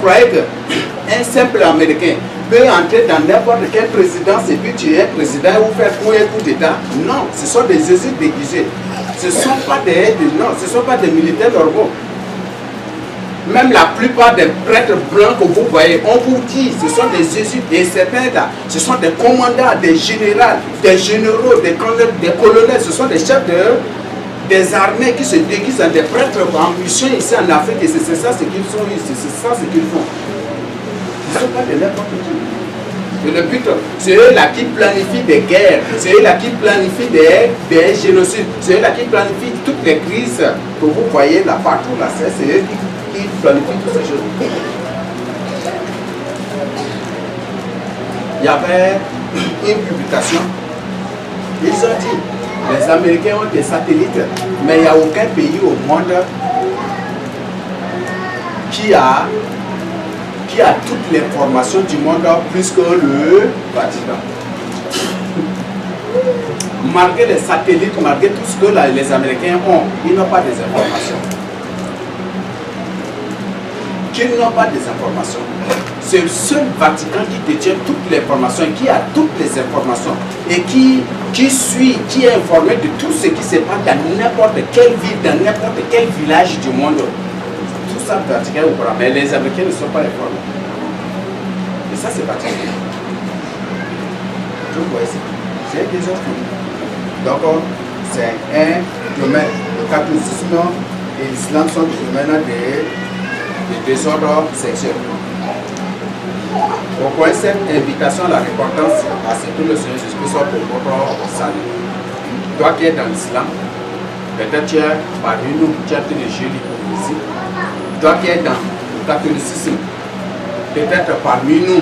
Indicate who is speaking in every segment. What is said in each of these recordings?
Speaker 1: croyez qu'un simple Américain peut entrer dans n'importe quelle présidence et puis tuer un président ou faire un coup d'État? Non, ce sont des jésuites déguisés. Ce ne sont pas des militaires normaux. Même la plupart des prêtres blancs que vous voyez, on vous dit, ce sont des jésuites et certains là, ce sont des commandants, des généraux, des colonels, ce sont des chefs des armées qui se déguisent en des prêtres en mission ici en Afrique et c'est ça ce qu'ils sont ici, c'est ça ce qu'ils font. Ils ne sont pas de n'importe qui. Et le but, c'est eux là qui planifient des guerres, c'est eux là qui planifient des génocides, c'est eux là qui planifient toutes les crises que vous voyez là partout là, c'est eux qui planifient toutes ces choses. Il y avait une publication, ils ont dit, les Américains ont des satellites, mais il n'y a aucun pays au monde qui a toutes les informations du monde plus que le Vatican. Malgré les satellites, malgré tout ce que les Américains ont, ils n'ont pas des informations. Qu'ils n'ont pas des informations. C'est le seul Vatican qui détient toutes les informations, qui a toutes les informations et qui suit, qui est informé de tout ce qui se passe dans n'importe quelle ville, dans n'importe quel village du monde. Tout ça, le Vatican est au courant, mais les Américains ne sont pas informés. Et ça, c'est Vatican. Donc, voyez, c'est des autres. Donc, c'est un domaine. Le catholicisme et l'islam sont des domaines de désordre sexuel. Pourquoi cette invitation à la repentance à ce que le Seigneur Jésus soit pour votre salut? Toi qui es dans l'islam, peut-être tu es parmi nous, tu as été de jeu l'hypocrisie. Toi qui es dans le catholicisme, peut-être parmi nous,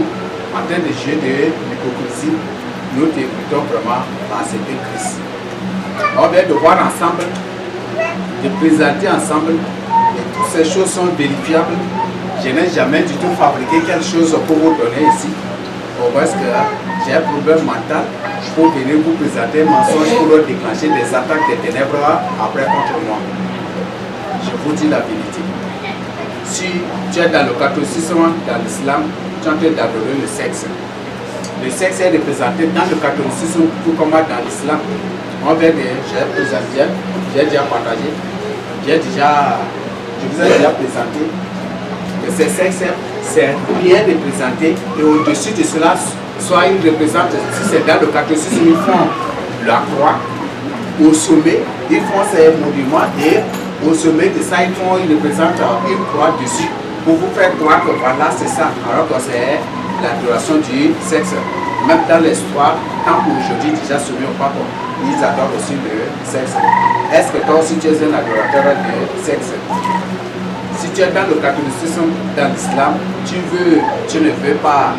Speaker 1: en train de jouer de l'hypocrisie, nous t'invitons vraiment à accepter Christ. On vient de voir ensemble, de présenter ensemble, et toutes ces choses sont vérifiables. Je n'ai jamais du tout fabriqué quelque chose pour vous donner ici. Parce que j'ai un problème mental pour venir vous présenter un mensonge pour déclencher des attaques des ténèbres après contre moi. Je vous dis la vérité. Si tu es dans le catholicisme, dans l'islam, tu es en train d'adorer le sexe. Le sexe est représenté dans le catholicisme tout comme dans l'islam. On vient de, j'ai présenté, j'ai déjà partagé, je vous ai déjà présenté. Ce sexe, c'est bien représenté et au-dessus de cela, soit ils représentent, si c'est dans le catholicisme, ils font la croix, au sommet, ils font ces monuments et au sommet de ça, ils représentent une croix dessus pour vous faire croire que voilà, c'est ça, alors que c'est l'adoration du sexe. Même dans l'histoire, tant qu'aujourd'hui déjà soumis au pape, ils adorent aussi le sexe. Est-ce que toi aussi tu es un adorateur de sexe? Si tu es dans le catholicisme, dans l'islam, tu ne veux pas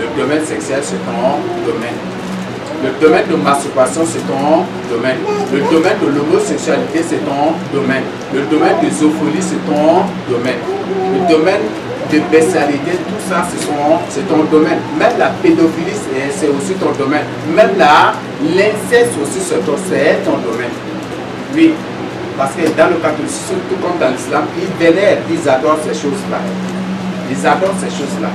Speaker 1: le domaine sexuel, c'est ton domaine. Le domaine de masturbation, c'est ton domaine. Le domaine de l'homosexualité, c'est ton domaine. Le domaine de zoophilie, c'est ton domaine. Le domaine de bestialité, tout ça, c'est ton domaine. Même la pédophilie, c'est aussi ton domaine. Même l'inceste aussi, c'est ton domaine. Oui. Parce que dans le catholicisme, tout comme dans l'islam, ils vénèrent, ils adorent ces choses-là. Ils adorent ces choses-là.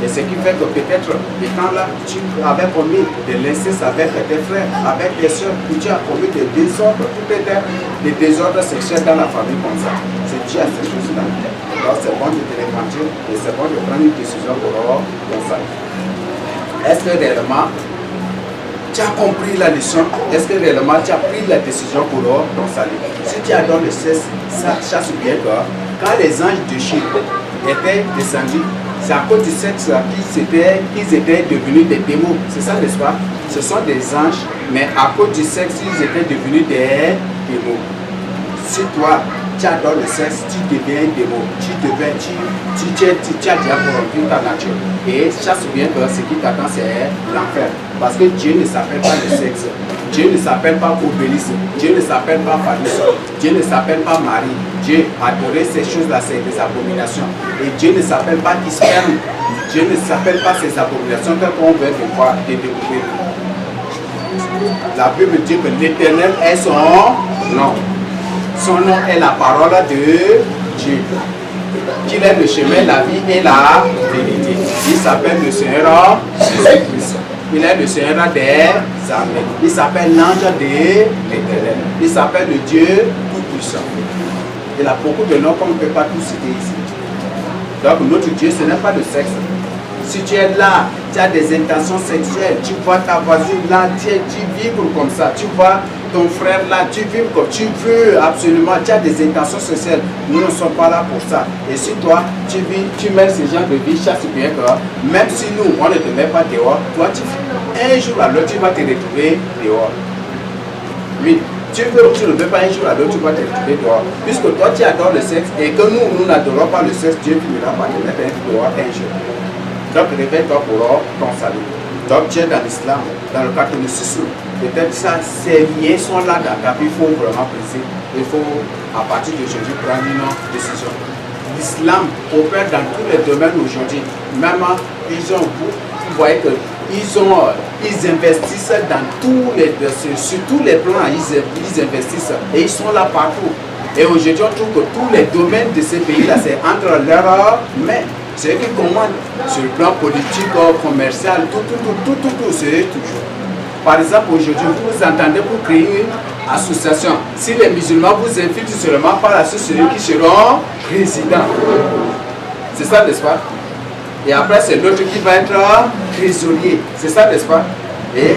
Speaker 1: Et ce qui fait que peut-être, étant là, tu avais commis de l'inceste avec tes frères, avec tes soeurs, ou tu as commis des désordres, peut-être des désordres sexuels dans la famille comme ça. C'est dû à ces choses-là. Alors c'est bon de te repentir et c'est bon de prendre une décision pour ça. Est-ce que réellement, tu as compris la leçon? Est-ce que réellement tu as pris la décision pour ton salut? Si tu adores le sexe, ça chasse bien toi. Quand les anges de Chine étaient descendus, c'est à cause du sexe qu'ils étaient devenus des démons. C'est ça, n'est-ce pas? Ce sont des anges, mais à cause du sexe, ils étaient devenus des démons. Si toi, tu adores le sexe, tu deviens un démon. Tu as déjà corrompu ta nature. Et chasse bien que ce qui t'attend, c'est l'enfer. Parce que Dieu ne s'appelle pas le sexe. Dieu ne s'appelle pas Obélis. Dieu ne s'appelle pas Phallus. Dieu ne s'appelle pas Marie. Dieu adorait ces choses-là, c'est des abominations. Et Dieu ne s'appelle pas Isperme. Dieu ne s'appelle pas ces abominations qu'on veut découvrir. La Bible dit que l'Éternel est son nom. Son nom est la parole de Dieu. qu'il est le chemin, la vie et la vérité. Il s'appelle le Seigneur Jésus-Christ. Il est le Seigneur des armées. Il s'appelle l'ange de l'Éternel. Il s'appelle le Dieu tout-puissant. Il a beaucoup de noms qu'on ne peut pas tous citer ici. Donc notre Dieu, ce n'est pas le sexe. Si tu es là, tu as des intentions sexuelles, tu vois ta voisine là, tu vibres comme ça, tu vois ton frère là, tu vibres comme tu veux absolument, tu as des intentions sexuelles. Nous ne sommes pas là pour ça. Et si toi, tu mets ce genre de vie, chasse bien dehors, même si nous, on ne te met pas dehors, toi, un jour à l'autre, tu vas te retrouver dehors. Oui. Tu veux ou tu ne veux pas, un jour à l'autre, tu vas te retrouver dehors. Puisque toi, tu adores le sexe et que nous n'adorons pas le sexe, Dieu finira par te mettre dehors un jour. Donc, réveille-toi pour ton salut. Donc, tu es dans l'islam, dans le catholicisme. Peut-être ça, ces liens sont là dans ta vie, il faut vraiment briser. Il faut, à partir d'aujourd'hui, prendre une décision. L'islam opère dans tous les domaines aujourd'hui. Même, vous voyez que ils investissent dans sur tous les plans, ils investissent et ils sont là partout. Et aujourd'hui, on trouve que tous les domaines de ces pays-là, c'est entre leurs mains. C'est eux qui commandent sur le plan politique, commercial, tout, c'est eux toujours. Par exemple, aujourd'hui, vous entendez pour créer une association. Si les musulmans vous infiltrent seulement par la suite, c'est eux qui seront présidents. C'est ça, n'est-ce pas? Et après, c'est l'autre qui va être trésorier. C'est ça, n'est-ce pas? Et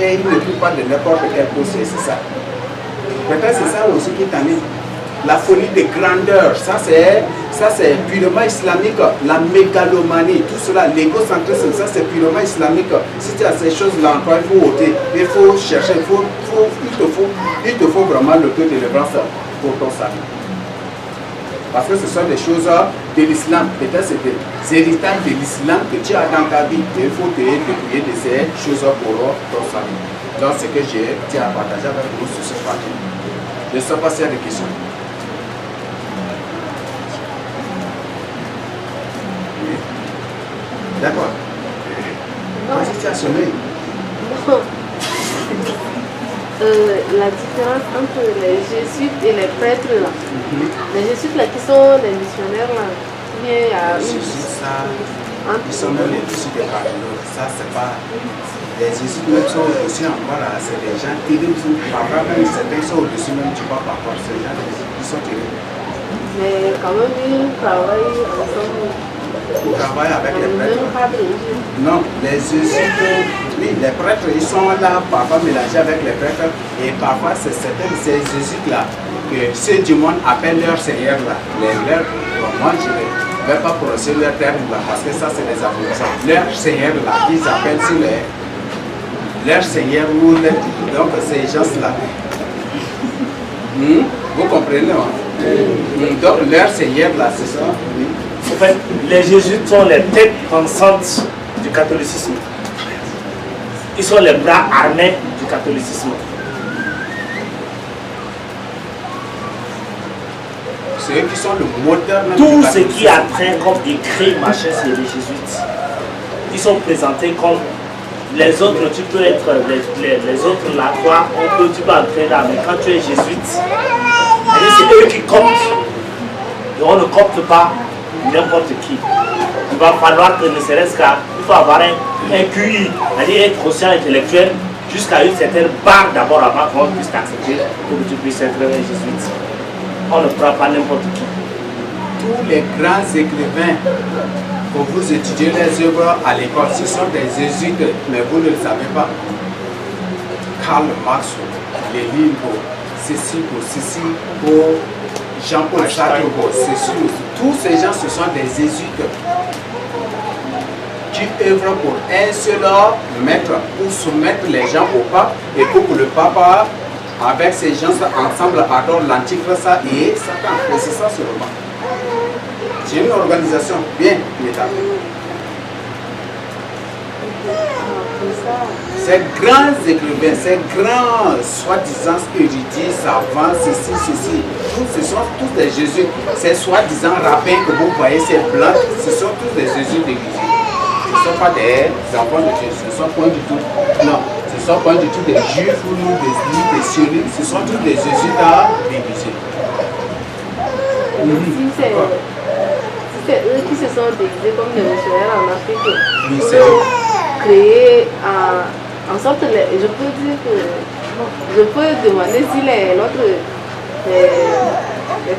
Speaker 1: il ne peut pas de n'importe quel poste, c'est ça. Peut-être c'est ça aussi qui t'anime. La folie de grandeur, ça c'est purement islamique. La mégalomanie, tout cela, l'égocentrisme, ça c'est purement islamique. Si tu as ces choses-là en toi, il faut ôter, il faut chercher, il te faut vraiment le peu de délivrance pour ton salut. Parce que ce sont des choses de l'islam. Peut-être c'est des héritages de l'islam que tu as dans ta vie. Et il faut te dépouiller de ces choses pour ton salut. Donc ce que j'ai à partager avec vous sur ce parti. Je ne sais pas s'il y a des questions. Oui. D'accord. Vas-y, tu as sonné.
Speaker 2: La différence entre les jésuites et les prêtres là. Les jésuites là qui sont les missionnaires là.
Speaker 1: Les jésuites, ça, ils sont même les jésuites des cardinaux. Ça, c'est pas. Les jésuites même sont au-dessus encore là. C'est des gens terribles. Parfois même certains sont au-dessus même du pas parfois. C'est des gens qui sont terribles.
Speaker 2: Mais quand même ils travaillent ensemble.
Speaker 1: Ils travaillent avec les prêtres. Non, les jésuites, oui, les prêtres, ils sont là parfois mélangés avec les prêtres. Et parfois, c'est certains de ces jésuites-là que ceux du monde appellent leur seigneur là. Moi, je ne vais pas prononcer leur terme là parce que ça, c'est des abominations. Leur seigneur là, ils appellent sur leur seigneur ou donc ces gens-là. Vous comprenez, hein? Donc, leur seigneur là, c'est ça. Oui.
Speaker 3: En fait, les jésuites sont les têtes pensantes du catholicisme. Ils sont les bras armés du catholicisme.
Speaker 1: C'est eux qui sont le moteur.
Speaker 3: Tout ce qui a trait comme écrit, machin, c'est les jésuites. Ils sont présentés comme les autres. Tu peux être les autres là, toi, tu peux entrer là, mais quand tu es jésuite, c'est eux qui comptent. Et on ne compte pas n'importe qui. Il va falloir que ne serait-ce qu'à, il faut avoir un QI, c'est-à-dire être quotient intellectuel jusqu'à une certaine barre d'abord avant qu'on puisse t'accepter pour que tu puisses être un jésuite. On ne prend pas n'importe qui.
Speaker 1: Tous les grands écrivains que vous étudiez les œuvres à l'école, ce sont des jésuites, mais vous ne le savez pas. Karl Marx, Lénine, Cécile, Jean-Paul Sartre, tous ces gens, ce sont des jésuites qui œuvrent pour un seul maître, pour soumettre les gens au pape et pour que le pape, avec ces gens ensemble, adore l'antichrist et Satan. Et c'est ça seulement. C'est une organisation bien établie. Ces grands écrivains, ces grands soi-disant érudits, savants, ceci, ce sont tous des jésuites. Ces soi-disant rabbins que vous voyez, ces blancs, ce sont tous des jésuites érudits. Ce ne sont pas des enfants de Dieu, ce ne sont pas du tout. Non, ce ne sont pas du tout des juifs ou des sionistes, ce sont tous des jésuites à réviser.
Speaker 2: c'est eux qui se sont déguisés comme des missionnaires en Afrique
Speaker 1: Oui,
Speaker 2: pour
Speaker 1: c'est
Speaker 2: créer en sorte, je peux dire que, je peux demander si les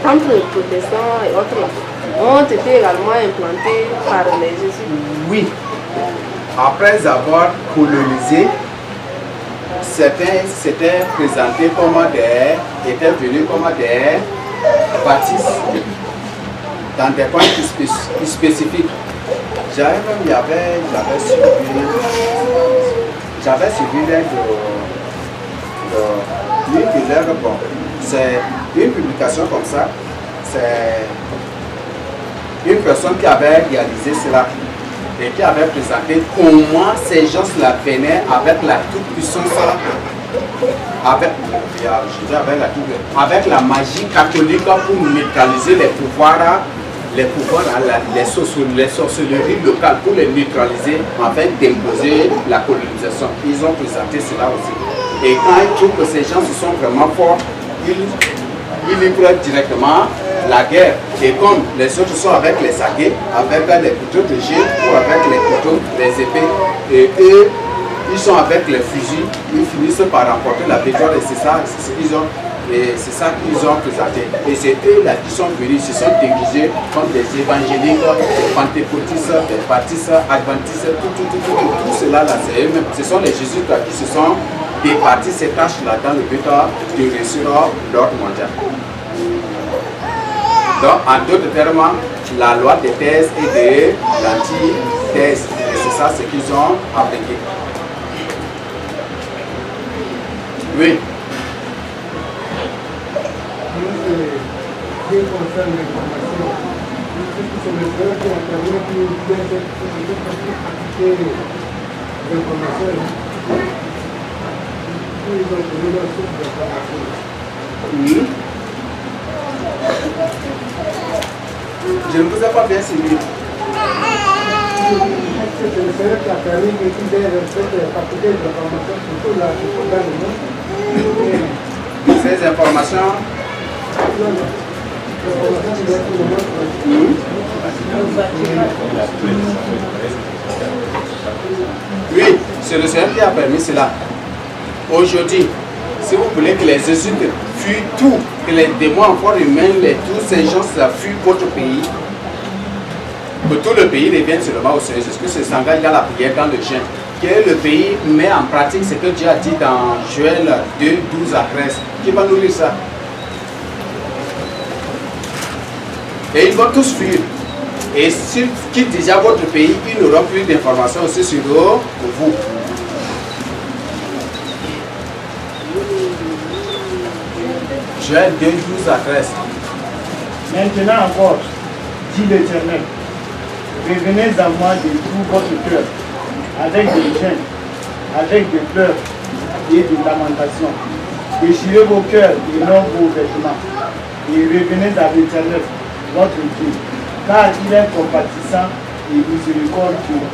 Speaker 2: temples protestants et autres ont été également implantés par les jésuites.
Speaker 1: Oui. Après avoir colonisé, certains s'étaient présentés comme étaient venus comme des baptistes dans des points spécifiques. J'avais suivi c'est une publication comme ça. C'est une personne qui avait réalisé cela et qui avait présenté comment ces gens-là venaient avec la toute-puissance, avec la magie catholique pour neutraliser les sorcelleries locales, pour les neutraliser afin d'imposer la colonisation. Ils ont présenté cela aussi. Et quand ils trouvent que ces gens sont vraiment forts, ils livrent directement la guerre. Et comme les autres sont avec les saguets, avec les couteaux de jet ou avec les couteaux, les épées, et eux, ils sont avec les fusils, ils finissent par remporter la victoire et c'est ça qu'ils ont. Et c'est ça qu'ils ont présenté. Et c'est eux là qui sont venus, se sont déguisés comme des évangéliques, des pentecôtistes, des baptistes, adventistes, tout cela là, c'est eux-mêmes. Ce sont les jésuites là qui se sont départis ces tâches là dans le but de réussir l'ordre mondial. Donc, en d'autres termes, la loi des thèses et de l'anti-thèse. Et c'est ça ce qu'ils ont appliqué. Oui.
Speaker 4: Ce qui concerne l'information, c'est le frère qui intervient qui peut appliquer l'information. Ils ont donné leur source d'information.
Speaker 1: Oui. Je ne vous ai pas bien suivi.
Speaker 4: C'est le frère qui a permis qu'ils aient appliqué l'information surtout là, dans le monde.
Speaker 1: Ces informations. Oui, c'est le Seigneur qui a permis cela. Aujourd'hui, si vous voulez que les jésuites fuient tout, que les démons encore humains, tous ces gens fuient votre pays, que tout le pays revienne seulement au Seigneur Jésus, que se s'engage dans la prière, dans le jeûne, que le pays met en pratique ce que Dieu a dit dans Joël 2, 12 à 13. Qui va nous lire ça? Et ils vont tous fuir. Et s'ils quittent déjà votre pays, ils n'auront plus d'informations aussi sur vous. Joël 2, 12 à 13.
Speaker 5: Maintenant encore, dit l'Éternel, revenez à moi de tout votre cœur, avec des jeûnes, avec des pleurs et des lamentations. Déchirez vos cœurs et non vos vêtements, et revenez à l'Éternel, votre Dieu, car il est compatissant et miséricordieux,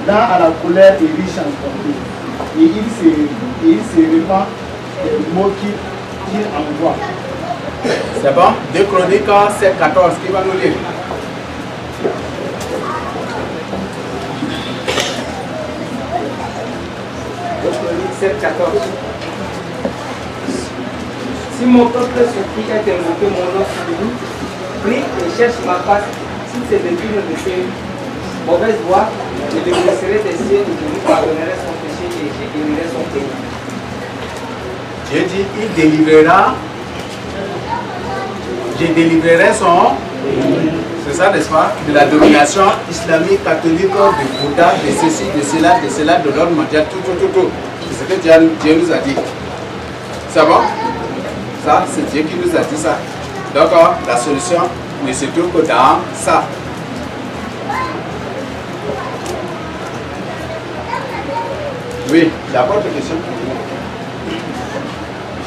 Speaker 5: lent à la colère et riche en bonté, et il se répand des mots qu'il envoie.
Speaker 1: C'est bon? 2 Chroniques 7, 14, qui va nous lire?
Speaker 6: 7, 14. Si mon peuple sur qui est invoqué mon nom s'oublie, prie et cherche ma face, s'il se détourne de ses mauvaises voies, je le laisserai des cieux et je lui pardonnerai son péché et je guérirai son pays.
Speaker 1: Dieu dit, il délivrera, je délivrerai son, c'est ça n'est-ce pas, de la domination islamique, catholique, de Bouddha, de ceci, de cela, de l'ordre mondial, tout. C'est ce que Dieu nous a dit. C'est bon? Ça, c'est Dieu qui nous a dit ça. Donc, la solution ne se trouve que dans ça. Oui, il y a pas de question pour vous.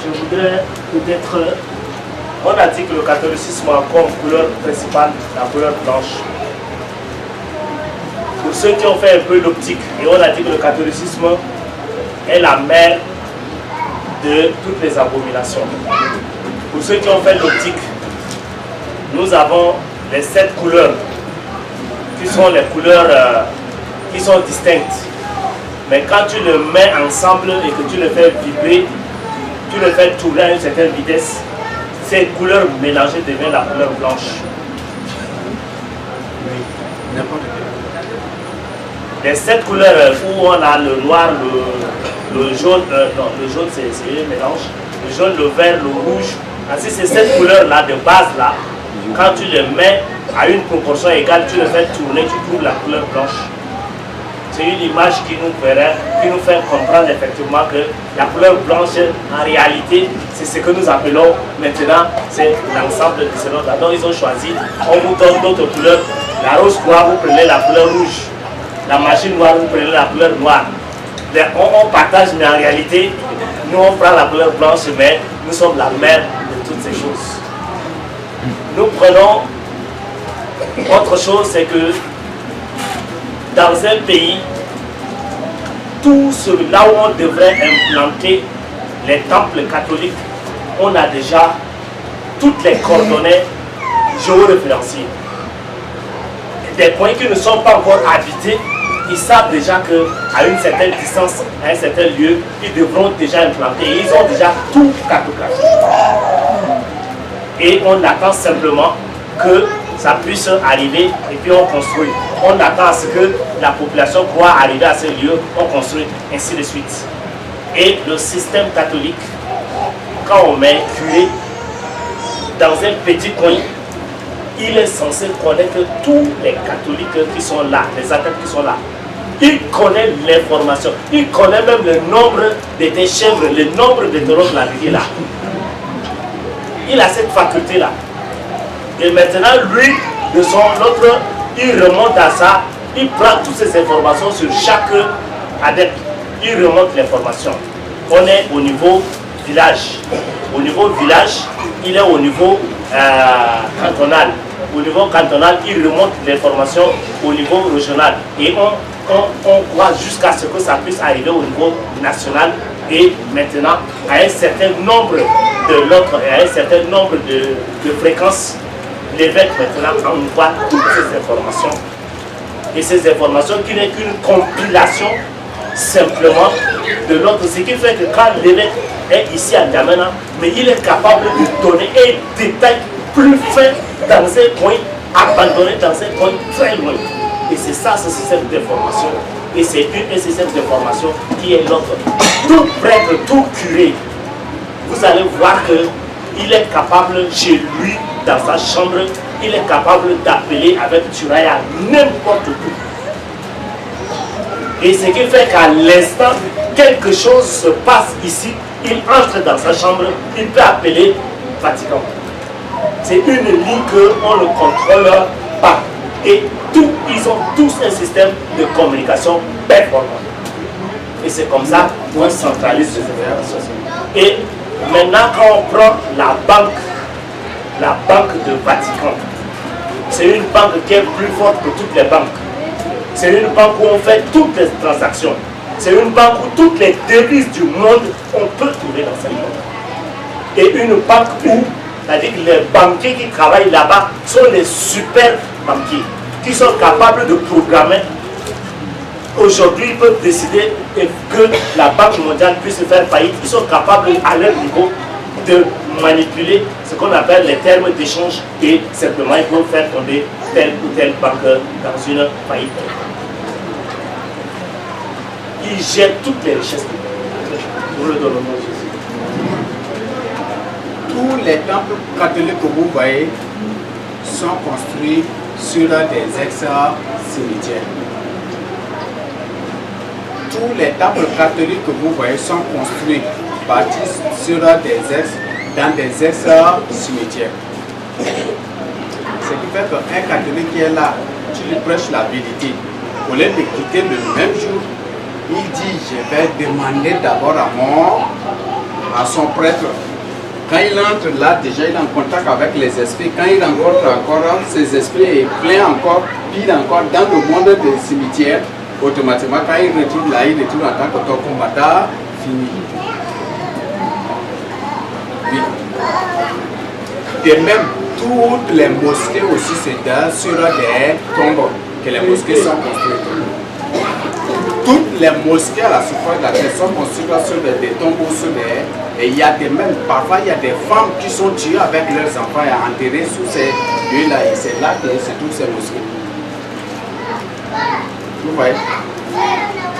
Speaker 3: Je voudrais peut-être... On a dit que le catholicisme a comme couleur principale la couleur blanche. Pour ceux qui ont fait un peu l'optique, et on a dit que le catholicisme est la mère de toutes les abominations. Pour ceux qui ont fait l'optique, nous avons les 7 couleurs qui sont les couleurs qui sont distinctes. Mais quand tu le mets ensemble et que tu le fais vibrer, tu le fais tourner à une certaine vitesse, ces couleurs mélangées deviennent la couleur blanche.
Speaker 1: N'importe quel.
Speaker 3: Les 7 couleurs où on a le noir, le jaune, non, le jaune c'est un mélange, le jaune, le vert, le rouge. Ainsi, ces 7 couleurs-là de base là, quand tu les mets à une proportion égale, tu le fais tourner, tu trouves la couleur blanche. C'est une image qui nous fait comprendre effectivement que la couleur blanche, en réalité, c'est ce que nous appelons maintenant, c'est l'ensemble de ces notes. Donc ils ont choisi, on vous donne d'autres couleurs. La rose noire, vous prenez la couleur rouge. La machine noire, vous prenez la couleur noire. On partage, mais en réalité, nous on prend la couleur blanche, mais nous sommes la mère de toutes ces choses. Nous prenons autre chose, c'est que dans un pays, tout là où on devrait implanter les temples catholiques, on a déjà toutes les coordonnées géoréférenciées. Des points qui ne sont pas encore habités, ils savent déjà qu'à une certaine distance, à un certain lieu, ils devront déjà implanter. Ils ont déjà tout cartographié. Et on attend simplement que ça puisse arriver et puis on construit. On attend à ce que la population croit arriver à ce lieu, on construit, ainsi de suite. Et le système catholique, quand on met curé dans un petit coin, il est censé connaître tous les catholiques qui sont là, les adeptes qui sont là. Il connaît l'information, il connaît même le nombre de tes chèvres, le nombre de taureaux de la rivière là. Il a cette faculté-là. Et maintenant, lui, de son autre, il remonte à ça, il prend toutes ces informations sur chaque adepte. Il remonte l'information. On est au niveau village. Au niveau village, il est au niveau cantonal. Au niveau cantonal, il remonte l'information au niveau régional. Et on croit jusqu'à ce que ça puisse arriver au niveau national. Et maintenant, à un certain nombre de l'autre et à un certain nombre de fréquences, l'évêque maintenant envoie toutes ces informations. Et ces informations qui n'est qu'une compilation simplement de l'autre. Ce qui fait que quand l'évêque est ici à N'Djamena, mais il est capable de donner un détail plus fin dans un coin, abandonné dans un coin très loin. Et c'est ça ce système d'information. Et c'est un système d'information qui est l'autre. Tout prêtre, tout curé, vous allez voir qu'il est capable chez lui, dans sa chambre, il est capable d'appeler avec Turaya n'importe où. Et ce qui fait qu'à l'instant, quelque chose se passe ici, il entre dans sa chambre, il peut appeler Vatican. C'est une ligne qu'on ne contrôle pas. Et ils ont tous un système de communication performant. Et c'est comme ça qu'on centralise les informations. Et maintenant, quand on prend la banque de Vatican, c'est une banque qui est plus forte que toutes les banques. C'est une banque où on fait toutes les transactions. C'est une banque où toutes les devises du monde, on peut trouver dans cette banque. Et une banque où, c'est-à-dire que les banquiers qui travaillent là-bas sont les super banquiers qui sont capables de programmer. Aujourd'hui, ils peuvent décider que la Banque mondiale puisse faire faillite. Ils sont capables, à leur niveau, de manipuler ce qu'on appelle les termes d'échange et simplement ils peuvent faire tomber telle ou telle banque dans une faillite. Ils gèrent toutes les richesses pour le nom de Jésus.
Speaker 1: Tous les temples catholiques que vous voyez sont construits sur des ex-cimetières. Tous les temples catholiques que vous voyez sont construits bâtis sur dans des ex-cimetières. Ce qui fait qu'un catholique qui est là, tu lui prêches la vérité. Au lieu de quitter le même jour, il dit je vais demander d'abord à son prêtre. Quand il entre là, déjà il est en contact avec les esprits. Quand il rencontre encore ces esprits et plein encore, pire encore dans le monde des cimetières, automatiquement quand il retourne là, il retourne en tant que combattant fini. Oui. De même, toutes les mosquées aussi se donnent sur des tombes. que les mosquées sont construites. Toutes les mosquées à la surface de la terre sont construites sur des tombeaux, sur des... Et il y a des mêmes, parfois il y a des femmes qui sont tuées avec leurs enfants et enterrées sous ces lieux-là. Et c'est là que se trouvent ces mosquées. Vous voyez?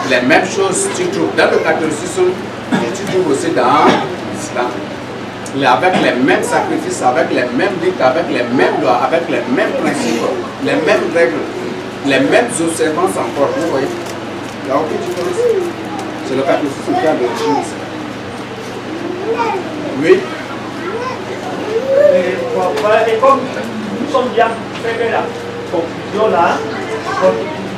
Speaker 1: Les mêmes choses tu trouves dans le catholicisme et tu trouves aussi dans l'islam. Avec les mêmes sacrifices, avec les mêmes rites, avec les mêmes lois, avec les mêmes principes, les mêmes règles, les mêmes observances encore. Vous voyez? Il n'y a aucune différence. C'est le catholicisme qui a l'origine ici. Oui.
Speaker 3: Et comme nous sommes bien fait la conclusion là,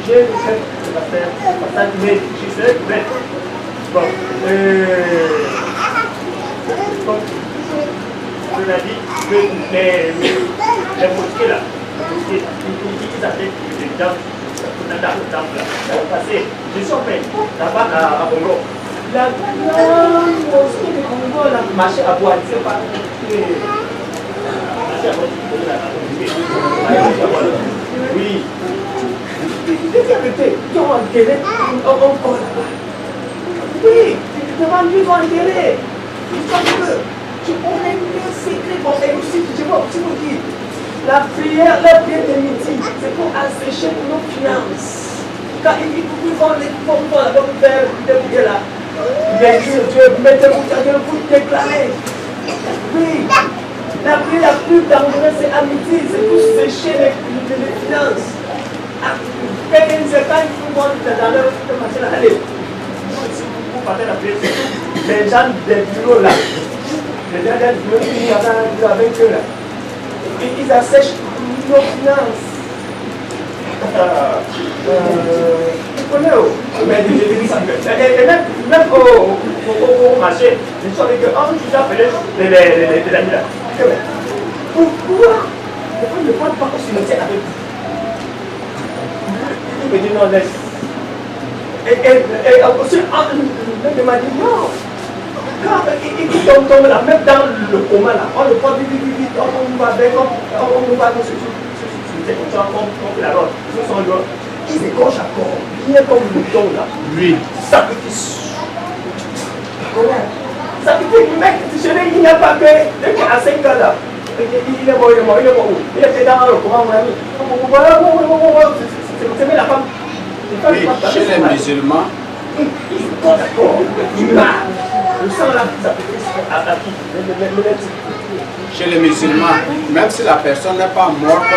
Speaker 3: j'ai fait le passage, mais je serais prêt. Bon, comme je l'ai dit, les mosquées là, ils avaient des gens dans le temple là. Parce que je suis en fait là-bas à Congo. La grande mosquée de Congo, là, marché à bois, c'est pas. Oui. Qui ont enterré encore là-bas. Oui, devant lui, ils ont enterré. Je connais le secret. Bon, et aussi, je vais aussi vous dire, la prière de midi, c'est pour assécher nos finances. Quand ils vont faire des bouquets là, bien sûr, Dieu, mettez-vous à Dieu, vous déclarez. Oui, la prière la plus dangereuse, c'est amitié, c'est pour sécher les finances. Quand il faut voir dans leur machine, allez, vous partez la prière, les gens des bureaux là, les gens des bureaux qui sont avec eux là, ils assèchent nos finances. Vous connaissez, mais même au marché, je savais que tu appelais les amis là. Pourquoi ne pas au cimetière avec vous? Il me dit non, laisse. Et aussi, il m'a dit non. Quand il tombe là, même dans le coma là, on le prend vite, on va avec, on va sur la route, il s'écorche encore, bien comme le mouton là. Oui. Sacrifice. Sacrifice, mec, il n'y a pas que, à 5 ans là. Il est mort, il était dans le coma, mon ami. C'est la femme.
Speaker 1: Oui, chez les musulmans,
Speaker 3: il s'écorche encore, il meurt. Le sang là, sacrifice à qui?
Speaker 1: Chez les musulmans, même si la personne n'est pas morte,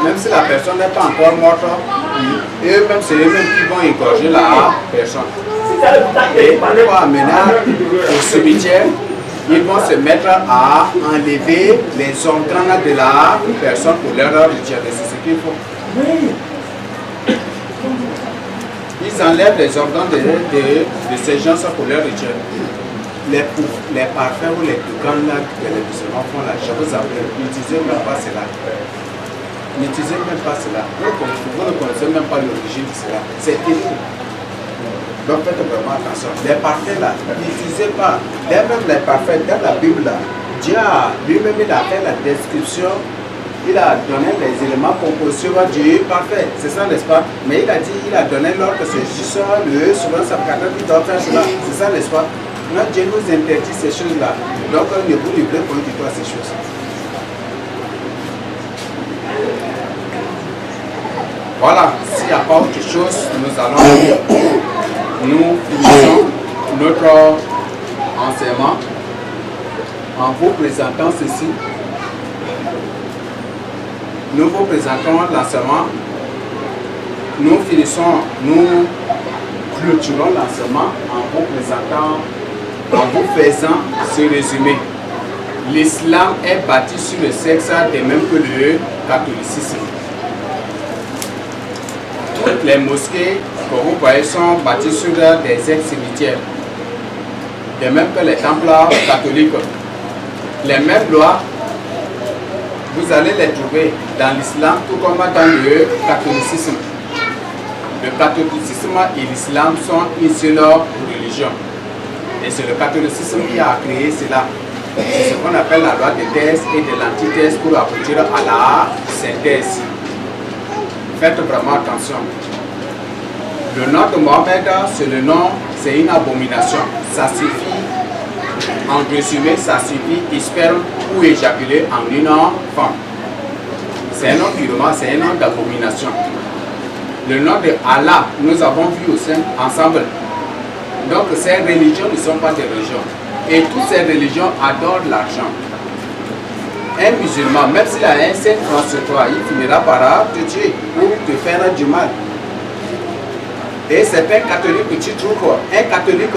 Speaker 1: même si la personne n'est pas encore morte, eux-mêmes, c'est eux-mêmes qui vont égorger la personne. Et pour amener au cimetière, ils vont se mettre à enlever les organes de la personne pour leur rituel. C'est ce qu'il faut. Ils enlèvent les organes de ces gens pour leur rituel. Les parfums ou les boucans là que les musulmans font là, je vous appelle, n'utilisez même pas cela. N'utilisez même pas cela. Vous ne connaissez même pas l'origine de cela. C'est terrible. Donc faites vraiment attention. Les parfums là, n'utilisez pas. Même les parfums, dans la Bible là, Dieu a lui-même il a fait la description. Il a donné les éléments composés du parfait, c'est ça, n'est-ce pas? Mais il a dit, il a donné l'ordre que c'est juste le souverain sacrificateur qui doit faire cela, c'est ça, n'est-ce pas? Non, Dieu nous interdit ces choses-là. Donc, ne vous livrez pas du tout à ces choses. Voilà, s'il n'y a pas autre chose, nous finissons notre enseignement en vous présentant ceci. Nous vous présentons l'enseignement. Nous clôturons l'enseignement en vous présentant, en vous faisant ce résumé. L'islam est bâti sur le sexe de même que le catholicisme. Toutes les mosquées que vous voyez sont bâties sur des ex-cimetières. De même que les temples catholiques. Les mêmes lois, vous allez les trouver dans l'islam tout comme dans le catholicisme. Le catholicisme et l'islam sont une seule religion. Et c'est le catholicisme qui a créé cela. C'est ce qu'on appelle la loi de thèse et de l'antithèse pour aboutir à la synthèse. faites vraiment attention. Le nom de Mohamed, c'est une abomination. Ça suffit, en résumé, ça suffit sperme ou éjaculer en une femme. C'est un nom purement, c'est un nom d'abomination. Le nom de Allah, nous avons vu aussi ensemble. Donc ces religions ne sont pas des religions. Et toutes ces religions adorent l'argent. Un musulman, même s'il a un saint sur toi, il finira par te tuer ou te faire du mal. Et c'est un catholique que tu trouves, un catholique,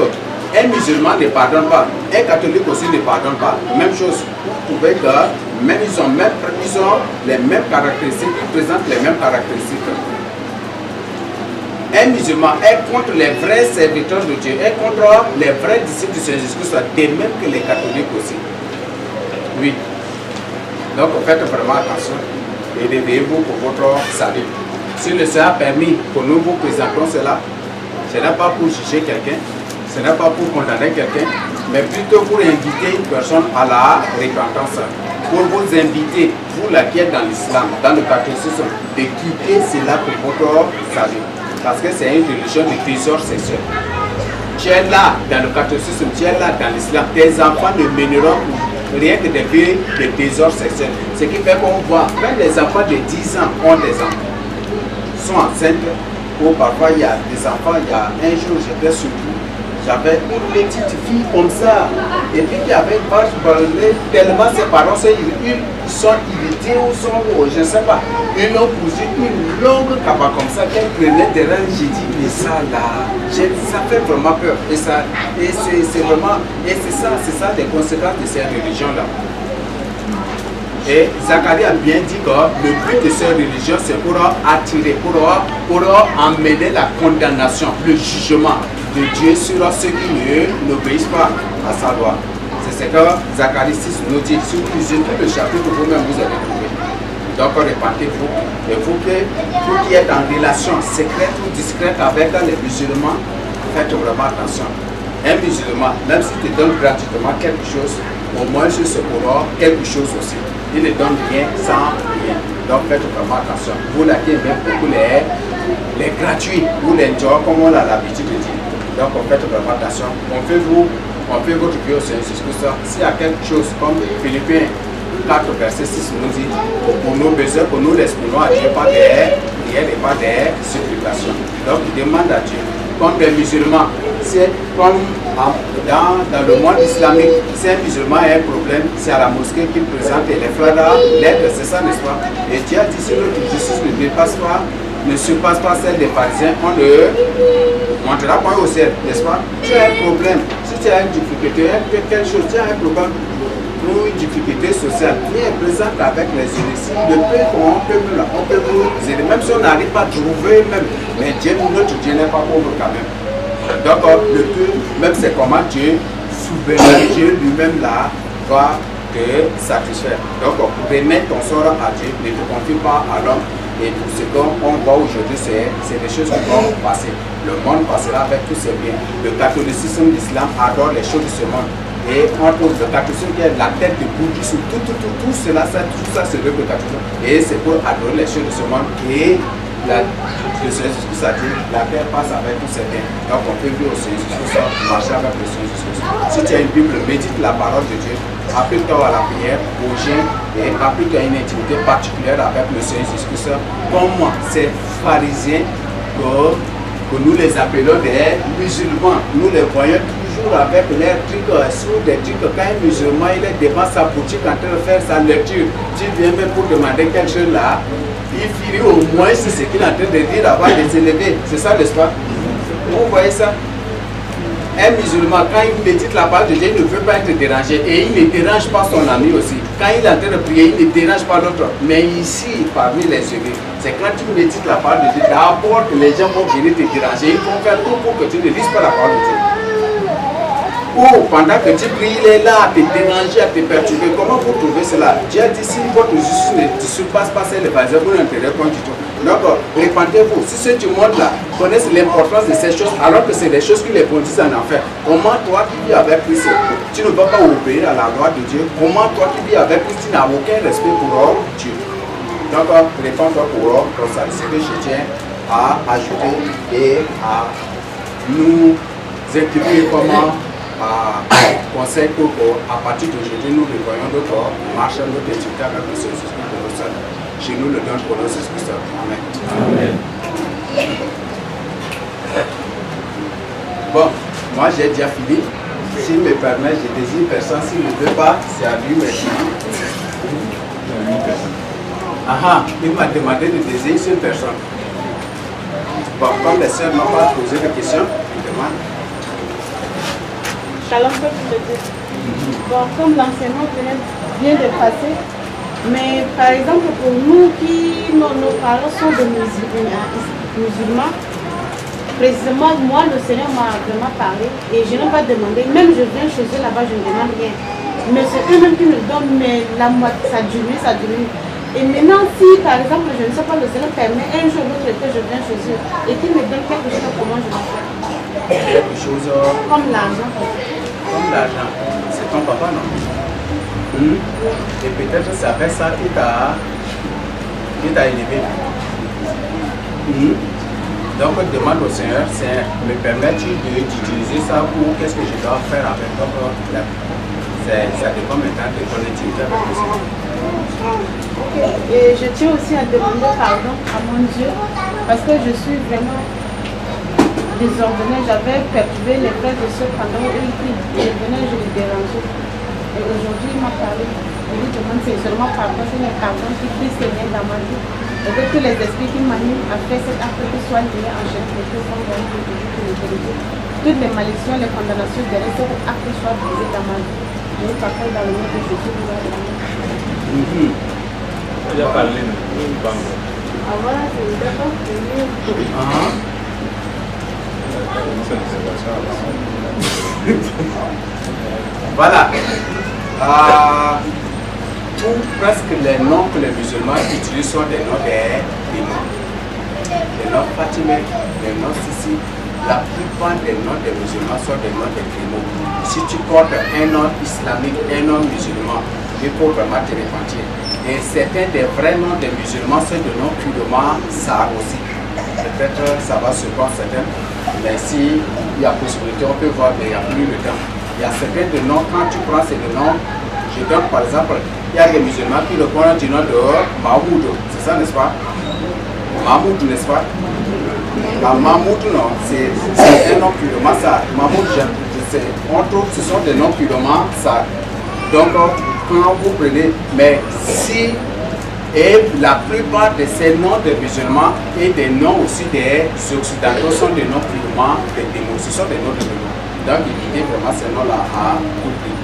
Speaker 1: un musulman ne pardonne pas, un catholique aussi ne pardonne pas. Même chose, vous trouvez que même ils ont les mêmes caractéristiques, ils présentent les mêmes caractéristiques. Un musulman est contre les vrais serviteurs de Dieu, est contre les vrais disciples du Seigneur Jésus-Christ, de même que les catholiques aussi. Oui. Donc faites vraiment attention et réveillez-vous pour votre salut. Si le Seigneur a permis que nous vous présentons cela, ce n'est pas pour juger quelqu'un, ce n'est pas pour condamner quelqu'un, mais plutôt pour inviter une personne à la repentance. Pour vous inviter, vous là qui êtes dans l'islam, dans le catholicisme, de quitter cela pour votre salut. Parce que c'est une religion de trésor sexuel. Tu es là dans le catholicisme, tu es là dans l'islam, tes enfants ne mèneront rien que des vies de trésors sexuels. Ce qui fait qu'on voit, quand les enfants de 10 ans ont des enfants, sont enceintes, ou parfois il y a des enfants, il y a un jour j'étais surtout, j'avais une petite fille comme ça, et puis qui avait une vache balonnée, tellement ses parents sont irrités ou sont, je ne sais pas, ils l'ont cousu une longue cabane comme ça, qu'elle prenait des reins, j'ai dit, mais ça là, ça fait vraiment peur, et c'est vraiment, et c'est ça les conséquences de ces religions-là. Et Zacharie a bien dit que le but de ces religions, c'est pour attirer, pour emmener la condamnation, le jugement de Dieu sur ceux qui n'obéissent pas à sa loi. C'est ce que Zacharie 6 nous dit. Si vous lisez tout le chapitre, vous-même vous avez trouvé. Donc répentez-vous. Et vous qui êtes en relation secrète ou discrète avec les musulmans, faites vraiment attention. Un musulman, même s'il te donne gratuitement quelque chose, au moins c'est pour quelque chose aussi. Il ne donne rien sans rien. Donc faites vraiment attention. Vous là qui aimez beaucoup les gratuits ou les jobs comme on a l'habitude de dire. Donc faites vraiment attention. On fait votre vie au Seigneur Jésus-Christ. S'il y a quelque chose comme Philippiens 4 verset 6 nous dit, pour nos besoins, pour nous l'exprimons à Dieu, pas des prières et pas des supplications. Donc il demande à Dieu. Comme les musulmans, c'est comme dans le monde islamique, si un musulman a un problème, c'est à la mosquée qu'il présente et les frères l'aide, c'est ça, n'est-ce pas? Et Dieu a dit si notre justice ne surpasse pas celle des pharisiens, on ne montera pas au ciel, n'est-ce pas? Tu as un problème, si tu as une difficulté, quelque chose, tu as un problème ou une difficulté sociale, viens présente avec les unis. Le peuple, on peut vous aider, même si on n'arrive pas à trouver même, mais Dieu, notre Dieu n'est pas pauvre quand même. Donc le peuple, même c'est comment Dieu, souverain Dieu lui-même là, va te satisfaire. Donc remets ton sort à Dieu, ne te confie pas à l'homme. Et tout ce qu'on voit aujourd'hui, c'est des choses qui vont passer. Le monde passera avec tous ses biens. Le catholicisme, l'islam adore les choses de ce monde. Et entre autres, le catholicisme qui est la tête de bouddhisme, tout cela, tout ça c'est le catholicisme. Et c'est pour adorer les choses de ce monde. Et le Seigneur Jésus a dit, la terre passe avec tous ses biens. Donc on peut vivre au Seigneur Jésus, marcher avec le Seigneur Jésus. Si tu as une Bible, médite la parole de Dieu, applique-toi à la prière, au jeûne, et applique-toi à une intimité particulière avec le Seigneur Jésus. Comme ces pharisiens que nous les appelons des musulmans, nous les voyons toujours avec leurs trucs sur des trucs. Quand un musulman il est devant sa boutique en train de faire sa lecture, tu viens même pour demander quelque chose là, il finit au moins c'est ce qu'il est en train de dire avant de s'élever. C'est ça, n'est-ce pas? Vous voyez ça? Un musulman, quand il médite la parole de Dieu, il ne veut pas être dérangé et il ne dérange pas son ami aussi. Quand il est en train de prier, il ne dérange pas l'autre. Mais ici, parmi les unis, c'est quand tu médites la parole de Dieu, d'abord que les gens vont venir te déranger. Ils vont faire tout pour que tu ne lises pas la parole de Dieu. Ou pendant que tu pries, il est là à te déranger, à te perturber. Comment vous trouvez cela? Dieu a dit si votre justice ne surpasse pas celle de Pharisien, vous n'entrerez pas du tout. Donc, répandez-vous. Si ceux du monde là connaissent l'importance de ces choses, alors que c'est des choses qui les conduisent en enfer, comment toi qui vis avec Christ, tu ne vas pas obéir à la loi de Dieu? Comment toi qui vis avec Christ, tu n'as aucun respect pour Dieu? Donc, les contre pour ça, c'est que je tiens à ajouter et à nous équiper comment conseil pour à partir d'aujourd'hui nous voyons notre marche, notre étude avec le Saint-Esprit de nos sœurs. Chez nous le donne pour nos esprits. Amen. Amen. Bon, moi j'ai déjà fini. S'il me permet, je désire personne. S'il ne veut pas, c'est à lui maintenant. Il m'a demandé de désigner une personne. Bon, comme les sœurs n'ont pas posé de questions, je demande.
Speaker 7: Shalom, peuple de Dieu. Bon, comme l'enseignement vient de passer, mais par exemple pour nous qui, nos parents sont des musulmans, précisément moi le Seigneur m'a vraiment parlé et je n'ai pas demandé, même je viens chez eux là-bas, je ne demande rien. Mais c'est eux-mêmes qui me donnent, mais la moitié, ça diminue. Et maintenant si par exemple, je ne sais pas, le Seigneur permet un jour ou l'autre que je viens chez eux et qu'ils me donnent quelque chose, comment je vais faire?
Speaker 1: Quelque chose
Speaker 7: comme l'argent.
Speaker 1: Comme l'argent. C'est ton papa, non? Et peut-être c'est avec ça qu'il t'a élevé. Donc demande au Seigneur, me permets-tu d'utiliser ça pour qu'est-ce que je dois faire avec ton corps? Ça dépend maintenant de ton utilité avec le Seigneur.
Speaker 7: Et je tiens aussi à demander pardon à mon Dieu parce que je suis vraiment désordonnée. J'avais perturbé les frères et sœurs pendant une crise. Je venais, je les dérangeais. Et aujourd'hui, il m'a parlé. Je lui demande sincèrement pardon, c'est le pardon qui puisse Seigneur dans ma vie. Et que tous les esprits qui m'animent à faire cet acte qui soient liés en chaîne de Dieu, toutes les malédictions, les condamnations de cet acte soient brisées dans ma vie. Je vous parle dans le nom de Jésus.
Speaker 8: Il a parlé de
Speaker 2: Voilà, c'est d'accord.
Speaker 1: Voilà. Presque les noms que les musulmans utilisent sont des noms des démons. Les noms Fatimé, les noms Sissi. La plupart des noms des musulmans sont des noms des démons. Si tu portes un nom islamique, un nom musulman, il faut vraiment te repentir. Et certains des vrais noms des musulmans, c'est des noms purement ça aussi. Peut-être ça va surprendre certains, mais s'il y a possibilité, on peut voir, mais il n'y a plus le temps. Il y a certains de noms, quand tu prends ces noms, je donne par exemple, il y a des musulmans qui le prennent du nom de Mahmoud, c'est ça, n'est-ce pas? Mahmoud, n'est-ce pas? Mahmoud, non, c'est un nom purement ça. Mahmoud, on trouve que ce sont des noms purement ça. Donc, quand vous prenez, mais si, et la plupart de ces noms de musulmans et des noms aussi des occidentaux sont des noms purement des démons. Ce sont des noms de démons. Donc, évitez vraiment ces noms-là à couper.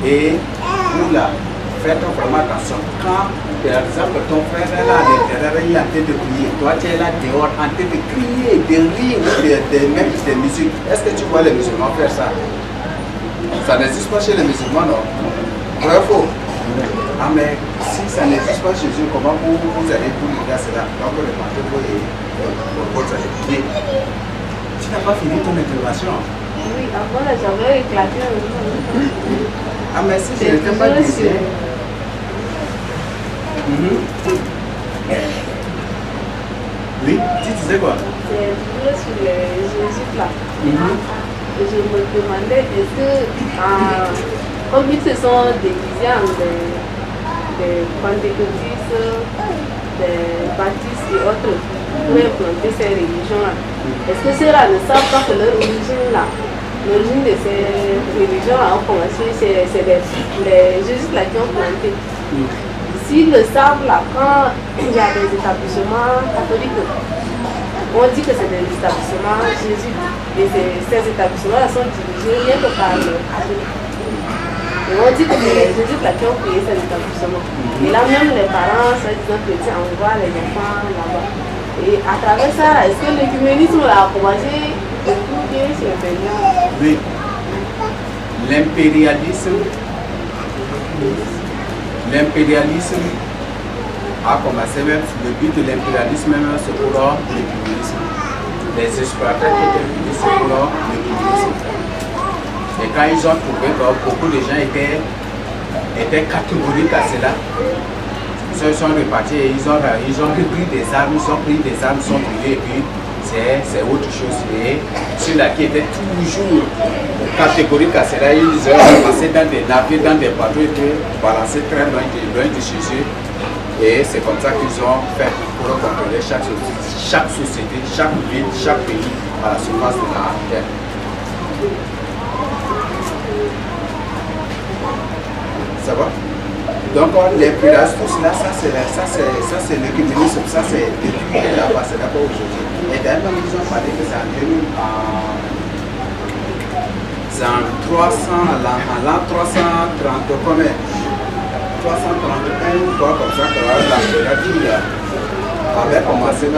Speaker 1: Et vous là, faites vraiment attention. Quand, par exemple, ton frère est là à l'intérieur, il est en train de prier. Toi, tu es là dehors, en train de crier, de rire, de mettre des musiques. Est-ce que tu vois les musulmans faire ça? Ça n'existe pas chez les musulmans, non? Vrai ou faux? Ah, mais si ça n'existe pas chez eux, comment vous allez pour lui dire cela? Donc, le matin, vous allez prier. Tu n'as pas fini ton intervention.
Speaker 2: Oui, avant là, j'avais éclaté un peu.
Speaker 1: Ah, mais si je n'étais pas décidé. Oui, tu disais quoi?
Speaker 2: C'est toujours sur les Jésus là. Et je me demandais, est-ce que, comme ils se sont déguisés en des pentecôtistes, des baptistes et autres, pour implanter ces religions-là, est-ce que ceux-là ne savent pas que leur origine-là, l'origine de ces religions-là ont commencé, c'est les Jésus là qui ont planté. S'ils le savent là, quand il y a des établissements catholiques, on dit que c'est des établissements Jésus. Et ces établissements sont dirigés rien que par le catholique. Et on dit que c'est les Jésus là qui ont créé ces établissements. Et là même les parents, ça disant chrétiens, envoient les enfants là-bas. Et à travers ça, est-ce que l'écuménisme a commencé de tout bien chez les gens?
Speaker 1: Oui. L'impérialisme a commencé même, le but de l'impérialisme même, c'est pour l'écuménisme. Les exploiteurs qui étaient venus, c'est pour l'écuménisme. Et quand ils ont trouvé que beaucoup de gens étaient catégoriques à cela, Ils sont repartis, ils ont pris des armes, sont brûlés, et puis c'est autre chose. Et ceux-là qui étaient toujours catégoriques à cela, ils ont ramassé dans des navires, dans des bateaux, et puis balancé très loin de chez eux. Et c'est comme ça qu'ils ont fait pour contrôler chaque société, chaque ville, chaque pays à la surface de la terre. Ça va? Donc les pillages, tout cela, ça c'est l'écuménisme, ça c'est depuis là-bas, c'est d'abord aujourd'hui. Et d'ailleurs, ils ont parlé que c'est en 330 combien? 331 ou quoi comme ça, que l'empereur qui avait commencé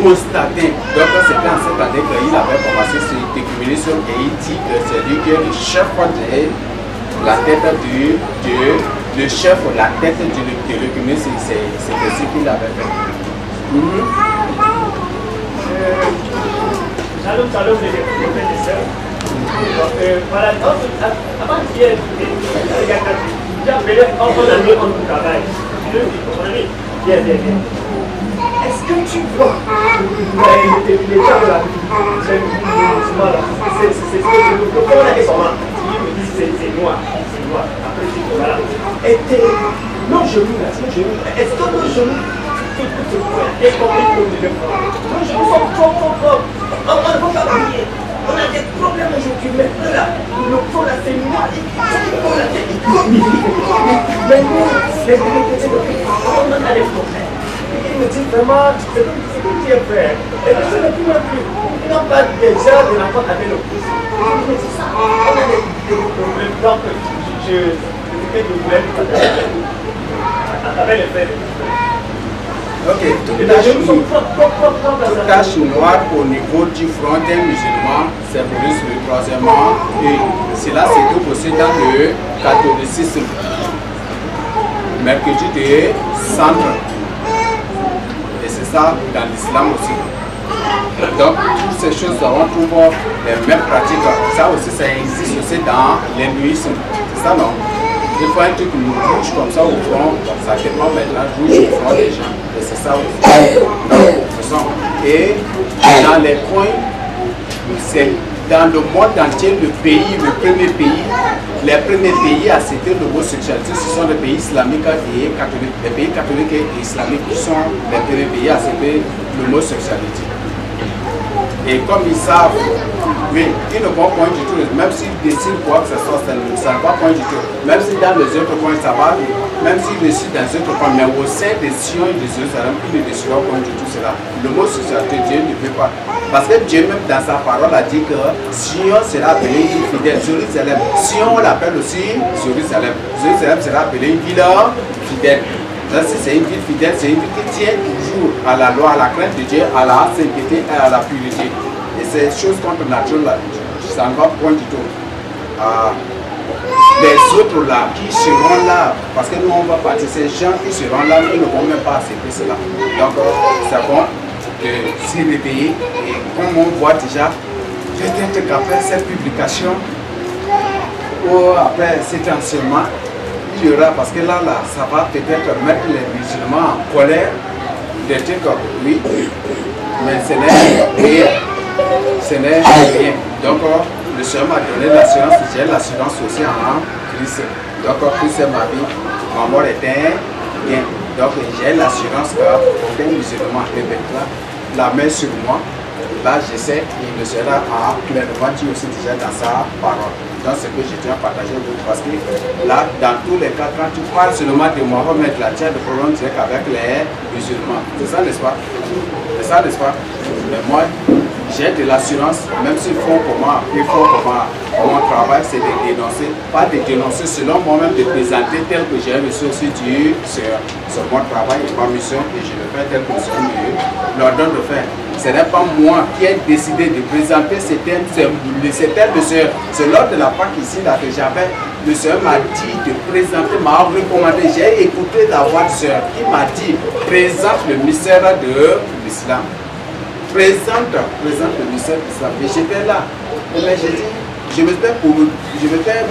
Speaker 1: Constantin. Donc c'était en cette année qu'il avait commencé ce écuménisme et il dit que c'est lui qui est le chef de la tête le chef ou la tête de l'écuménisme, c'est ce qu'il avait fait.
Speaker 3: Shalom, shalom, les frères et sœurs. Voilà, avant d'hier, j'ai appelé un bon ami en travail. Je lui ai dit, mon ami, viens. Est-ce que tu vois les gens là, c'est noir. Après, je dis, voilà. Nos genoux là, est-ce que nos genoux, et combien de nos genoux sont trop. On ne peut pas prier. On a des problèmes aujourd'hui, maintenant là, le fond là, c'est noir, mais nous, les chrétiens, on a des problèmes. Il me dit vraiment, c'est comme tu es frère. Et je ne plus même plus. Ils n'ont pas déjà de la porte avec le Christ. Il me dit ça, on a des problèmes. Donc, je voulais partager avec les frères.
Speaker 1: Ok, toute tache noire au niveau du front d'un musulman symbolise le troisièmement et cela se trouve aussi dans le catholicisme. Mercredi de centre. Et c'est ça dans l'islam aussi. Donc toutes ces choses, on trouve les mêmes pratiques. Ça aussi, ça existe aussi dans l'hindouisme. C'est ça, non? Il faut un truc rouge comme ça au front, ça dépend maintenant, rouge au front des gens. Et c'est ça au front. Et dans les coins, c'est dans le monde entier, les premiers pays à accepter l'homosexualité, ce sont les pays islamiques et catholiques. Les pays catholiques et islamiques qui sont les premiers pays à accepter l'homosexualité. Et comme ils savent, oui, ils ne vont point du tout, même s'ils décident quoi que ce soit, ça ne va point du tout. Même si dans les autres coins ça va, même s'ils décident dans les autres coins, mais au sein des Sion et de Jérusalem, ils ne décideront point du tout cela. Le mot société, Dieu ne veut pas. Parce que Dieu même dans sa parole a dit que Sion sera appelé une ville fidèle. Jérusalem, Sion on l'appelle aussi Jérusalem. Jérusalem sera appelé une ville fidèle. Là, si c'est une ville fidèle, c'est une ville qui tient toujours à la loi, à la crainte de Dieu, à la sainteté et à la pureté. Et ces choses contre nature là, ça ne va point du tout. Les autres là qui seront là, parce que nous on va partir, ces gens qui seront là, ils ne vont même pas accepter cela. Donc c'est bon de s'y réveiller. Et comme on voit déjà, peut-être qu'après cette publication, ou après cet enseignement, il y aura, parce que là, ça va peut-être mettre les musulmans en colère, de dire que oui, mais ce n'est rien. Ce n'est rien. Donc, le Seigneur m'a donné l'assurance, j'ai l'assurance aussi en Christ. Donc, Christ est ma vie, ma mort est un bien. Donc, j'ai l'assurance qu'aucun musulman peut mettre la main sur moi. Là, je sais qu'il le sera clairement dit aussi déjà dans sa parole. Donc, c'est que je tiens à partager avec vous. Parce que là, dans tous les cas, quand tu parles seulement de Mohamed, là, tu as le problème direct avec les musulmans. C'est ça, n'est-ce pas? C'est ça, n'est-ce pas? Mais moi, j'ai de l'assurance, même s'ils font comment, mon travail, c'est de dénoncer, pas de dénoncer selon moi-même, de présenter tel que j'ai reçu aussi du Seigneur. C'est mon travail et ma mission, et je le fais tel que le Seigneur me l'ordonne de faire. Ce n'est pas moi qui ai décidé de présenter ce thème, c'est le Seigneur. C'est lors de la Pâque ici là, que j'avais, le Seigneur m'a dit de présenter, m'a recommandé, j'ai écouté la voix du Seigneur qui m'a dit, présente le mystère de l'islam. Présente le mystère de l'islam. Et j'étais là. Mais j'ai dit, je m'étais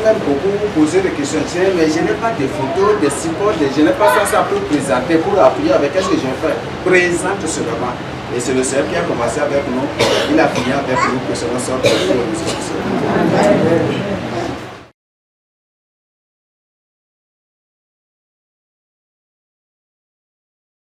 Speaker 1: même beaucoup posé des questions, mais je n'ai pas de photos, de supports, je n'ai pas ça pour présenter, pour appuyer avec qu'est-ce que je vais faire. Présente seulement. Et c'est le Seigneur qui a commencé avec nous, il a fini avec nous que cela sorte de nous.